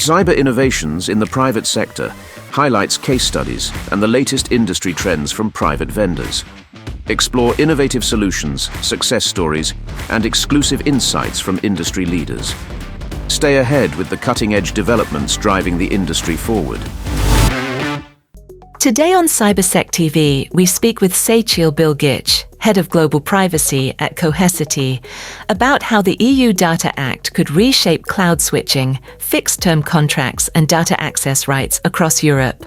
Cyber Innovations in the Private Sector highlights case studies and the latest industry trends from private vendors. Explore innovative solutions, success stories, and exclusive insights from industry leaders. Stay ahead with the cutting-edge developments driving the industry forward. Today on CyberSecTV, we speak with Seçil Bilgiç, Head of Global Privacy at Cohesity, about how the EU Data Act could reshape cloud switching, fixed-term contracts, and data access rights across Europe.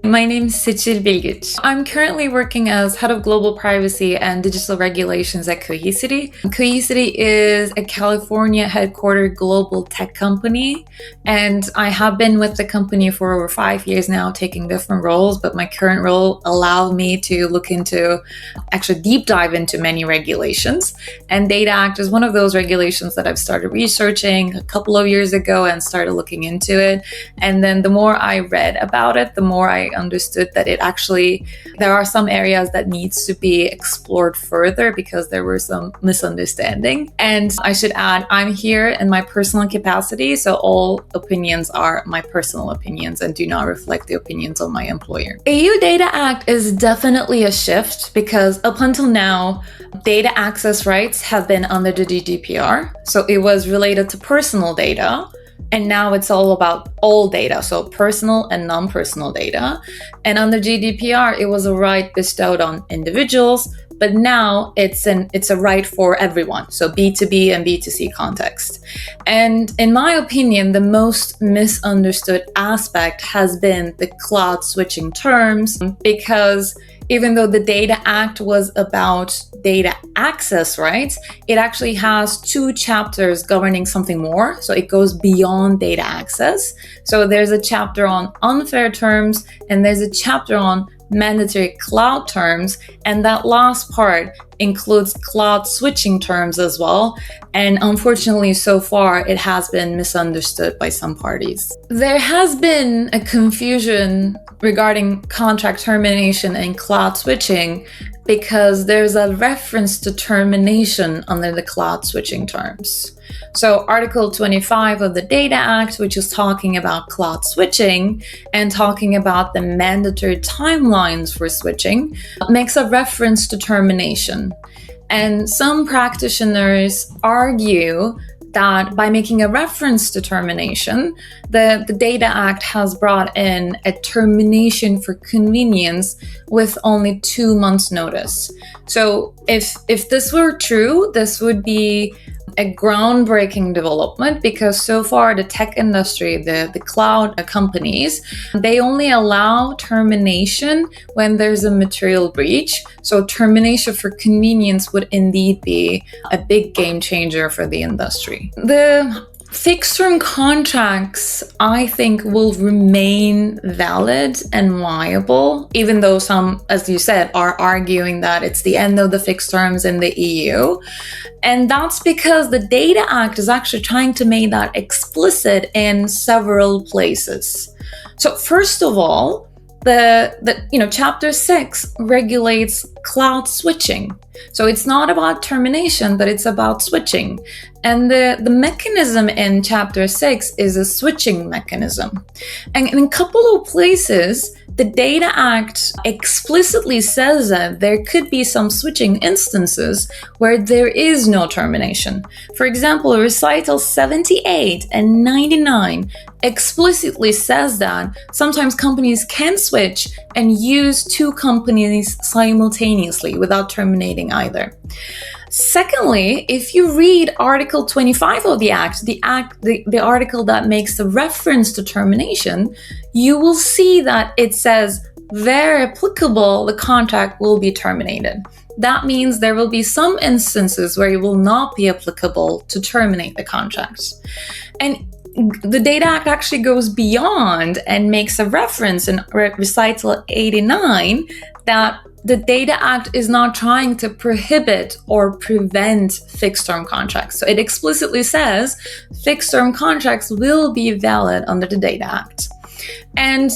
My name is Seçil Bilgiç. I'm currently working as Head of Global Privacy and Digital Regulations at Cohesity. Cohesity is a California headquartered global tech company, and I have been with the company for over 5 years now, taking different roles, but my current role allowed me to actually deep dive into many regulations. And Data Act is one of those regulations that I've started researching a couple of years ago and started looking into it. And then the more I read about it, the more I understood that there are some areas that needs to be explored further because there were some misunderstanding. And I should add, I'm here in my personal capacity, so all opinions are my personal opinions and do not reflect the opinions of my employer. EU Data Act is definitely a shift because up until now, data access rights have been under the GDPR. So it was related to personal data. And now it's all about all data, so personal and non-personal data. And under GDPR, it was a right bestowed on individuals, but now it's a right for everyone, so B2B and B2C context. And in my opinion, the most misunderstood aspect has been the cloud switching terms, because even though the Data Act was about data access rights, it actually has 2 chapters governing something more. So it goes beyond data access. So there's a chapter on unfair terms, and there's a chapter on mandatory cloud terms, and that last part includes cloud switching terms as well. And unfortunately, so far, it has been misunderstood by some parties. There has been a confusion regarding contract termination and cloud switching because there's a reference to termination under the cloud switching terms. So Article 25 of the Data Act, which is talking about cloud switching and talking about the mandatory timelines for switching, makes a reference to termination. And some practitioners argue that by making a reference to termination, the Data Act has brought in a termination for convenience with only 2 months' notice. So if this were true, this would be a groundbreaking development, because so far the tech industry, the cloud companies, they only allow termination when there's a material breach. So termination for convenience would indeed be a big game changer for the industry. The fixed-term contracts, I think, will remain valid and viable, even though some, as you said, are arguing that it's the end of the fixed terms in the EU. And that's because the Data Act is actually trying to make that explicit in several places. So first of all, Chapter 6 regulates cloud switching. So it's not about termination, but it's about switching. And the mechanism in Chapter 6 is a switching mechanism. And in a couple of places, the Data Act explicitly says that there could be some switching instances where there is no termination. For example, recital 78 and 99 explicitly says that sometimes companies can switch and use 2 companies simultaneously without terminating either. Secondly, if you read Article 25 of the Act, the article that makes the reference to termination, you will see that it says, where applicable, the contract will be terminated. That means there will be some instances where it will not be applicable to terminate the contract. And the Data Act actually goes beyond and makes a reference in recital 89 that the Data Act is not trying to prohibit or prevent fixed-term contracts. So it explicitly says fixed-term contracts will be valid under the Data Act. And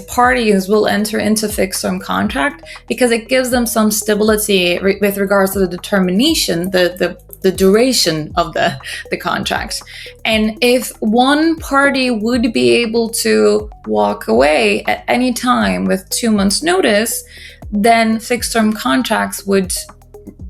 parties will enter into fixed-term contract because it gives them some stability with regards to the determination, the the duration of the contract. And if one party would be able to walk away at any time with 2 months notice, then fixed term contracts would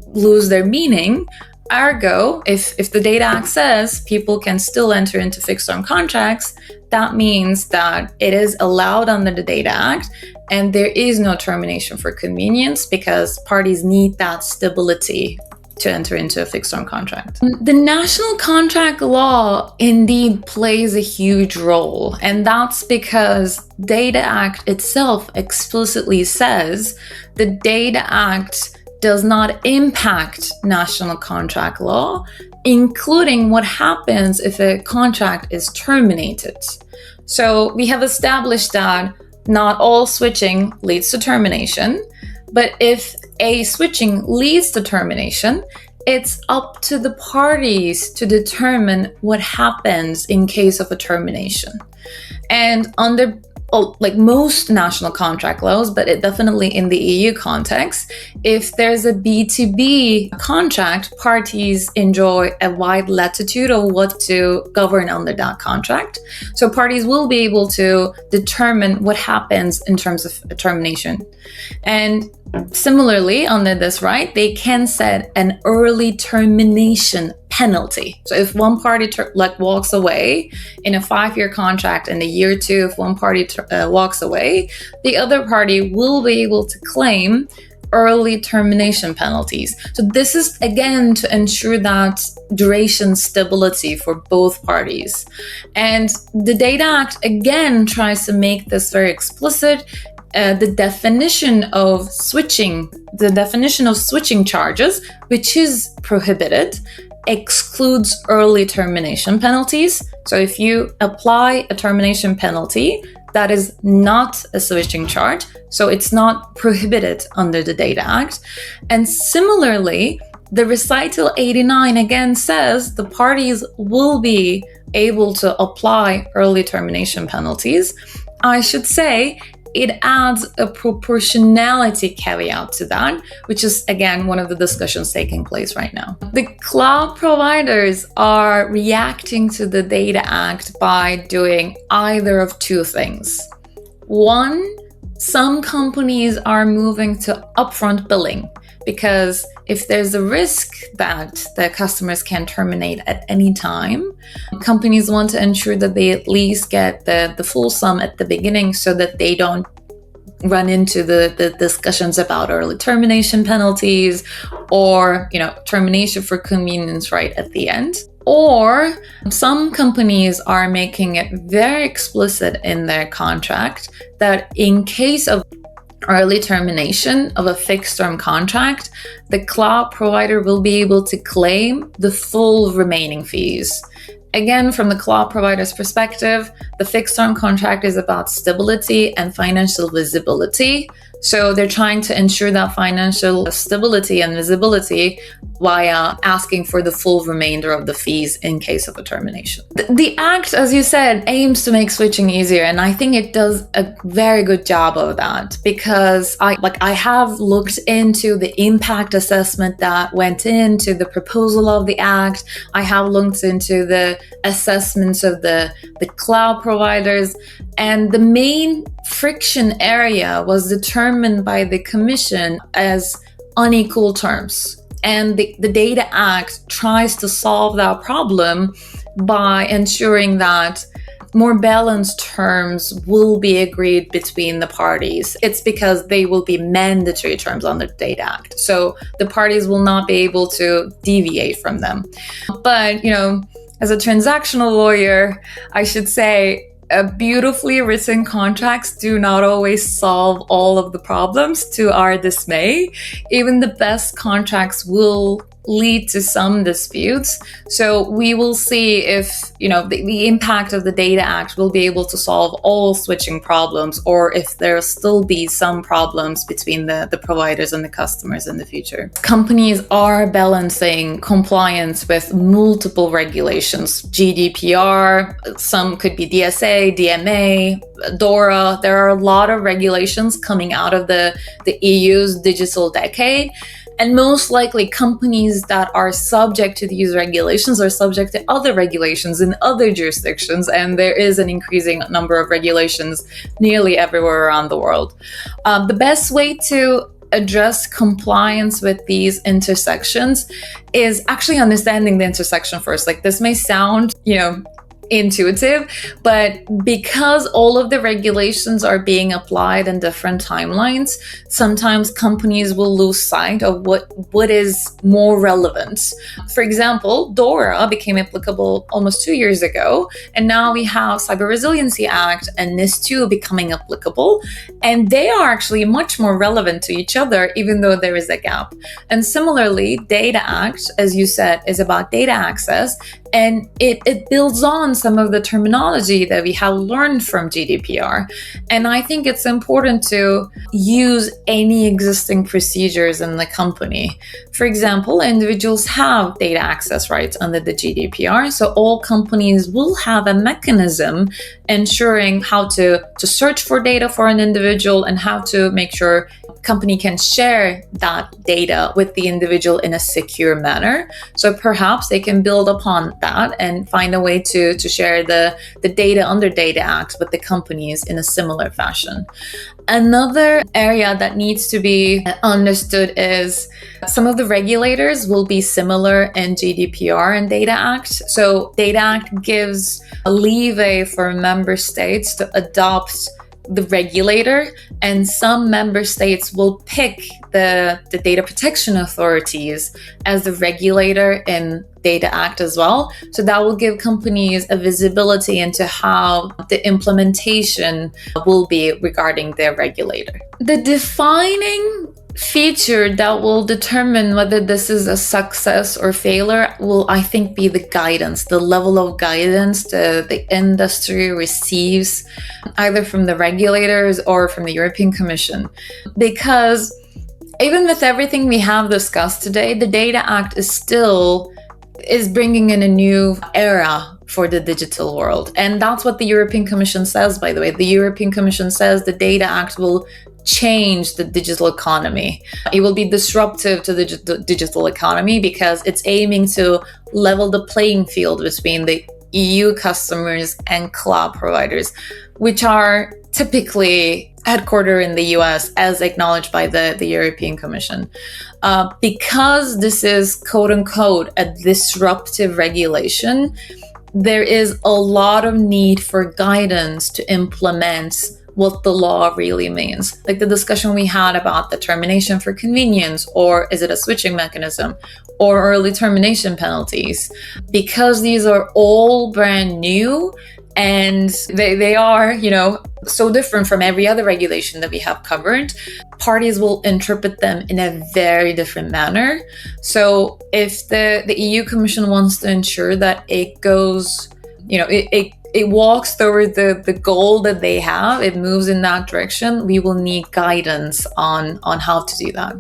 lose their meaning. Ergo, if the Data Act says people can still enter into fixed term contracts, that means that it is allowed under the Data Act, and there is no termination for convenience because parties need that stability to enter into a fixed term contract. The national contract law indeed plays a huge role, and that's because Data Act itself explicitly says the Data Act does not impact national contract law, including what happens if a contract is terminated. So we have established that not all switching leads to termination, but if a switching leads to termination, it's up to the parties to determine what happens in case of a termination. And under like most national contract laws, but it definitely in the EU context, if there's a B2B contract, parties enjoy a wide latitude of what to govern under that contract. So parties will be able to determine what happens in terms of a termination. And similarly, under this right, they can set an early termination penalty. So if one party walks away in a 5-year contract, in a year 2, if one party walks away, the other party will be able to claim early termination penalties. So this is again to ensure that duration stability for both parties. And the Data Act again tries to make this very explicit. The definition of switching charges, which is prohibited, excludes early termination penalties. So if you apply a termination penalty, that is not a switching charge. So it's not prohibited under the Data Act. And similarly, the recital 89 again says the parties will be able to apply early termination penalties. I should say it adds a proportionality caveat to that, which is, again, one of the discussions taking place right now. The cloud providers are reacting to the Data Act by doing either of two things. One, some companies are moving to upfront billing, because if there's a risk that the customers can terminate at any time, companies want to ensure that they at least get the full sum at the beginning so that they don't run into the discussions about early termination penalties or, termination for convenience right at the end. Or some companies are making it very explicit in their contract that in case of early termination of a fixed-term contract, the cloud provider will be able to claim the full remaining fees. Again, from the cloud provider's perspective, the fixed-term contract is about stability and financial visibility. So they're trying to ensure that financial stability and visibility via asking for the full remainder of the fees in case of a termination. The Act, as you said, aims to make switching easier, and I think it does a very good job of that, because I have looked into the impact assessment that went into the proposal of the Act. I have looked into the assessments of the cloud providers, and the main friction area was determined by the Commission as unequal terms. And the Data Act tries to solve that problem by ensuring that more balanced terms will be agreed between the parties. It's because they will be mandatory terms under the Data Act. So the parties will not be able to deviate from them. But, as a transactional lawyer, I should say, beautifully written contracts do not always solve all of the problems, to our dismay. Even the best contracts will lead to some disputes. So we will see if, the impact of the Data Act will be able to solve all switching problems, or if there'll still be some problems between the providers and the customers in the future. Companies are balancing compliance with multiple regulations, GDPR, some could be DSA, DMA, DORA. There are a lot of regulations coming out of the EU's digital decade. And most likely companies that are subject to these regulations are subject to other regulations in other jurisdictions, and there is an increasing number of regulations nearly everywhere around the world. The best way to address compliance with these intersections is actually understanding the intersection first. Like, this may sound, intuitive, but because all of the regulations are being applied in different timelines, sometimes companies will lose sight of what is more relevant. For example, DORA became applicable almost 2 years ago, and now we have Cyber Resiliency Act and NIS2 becoming applicable, and they are actually much more relevant to each other, even though there is a gap. And similarly, Data Act, as you said, is about data access, and it builds on some of the terminology that we have learned from GDPR. And I think it's important to use any existing procedures in the company. For example, individuals have data access rights under the GDPR, so all companies will have a mechanism ensuring how to search for data for an individual and how to make sure company can share that data with the individual in a secure manner. So perhaps they can build upon that and find a way to share the data under Data Act with the companies in a similar fashion. Another area that needs to be understood is some of the regulators will be similar in GDPR and Data Act. So Data Act gives a leeway for member states to adopt the regulator, and some member states will pick the data protection authorities as the regulator in Data Act as well. So that will give companies a visibility into how the implementation will be regarding their regulator. The defining feature that will determine whether this is a success or failure will, I think, be the guidance, the level of guidance the industry receives either from the regulators or from the European Commission. Because even with everything we have discussed today, the Data Act is bringing in a new era for the digital world. And that's what the European Commission says, by the way. The European Commission says the Data Act will change the digital economy. It will be disruptive to the digital economy because it's aiming to level the playing field between the EU customers and cloud providers, which are typically headquartered in the US, as acknowledged by the European Commission. Because this is quote unquote a disruptive regulation, there is a lot of need for guidance to implement what the law really means. Like the discussion we had about the termination for convenience, or is it a switching mechanism, or early termination penalties. Because these are all brand new and they are, so different from every other regulation that we have covered, parties will interpret them in a very different manner. So if the EU Commission wants to ensure that it goes, it walks toward the goal that they have, it moves in that direction, we will need guidance on how to do that.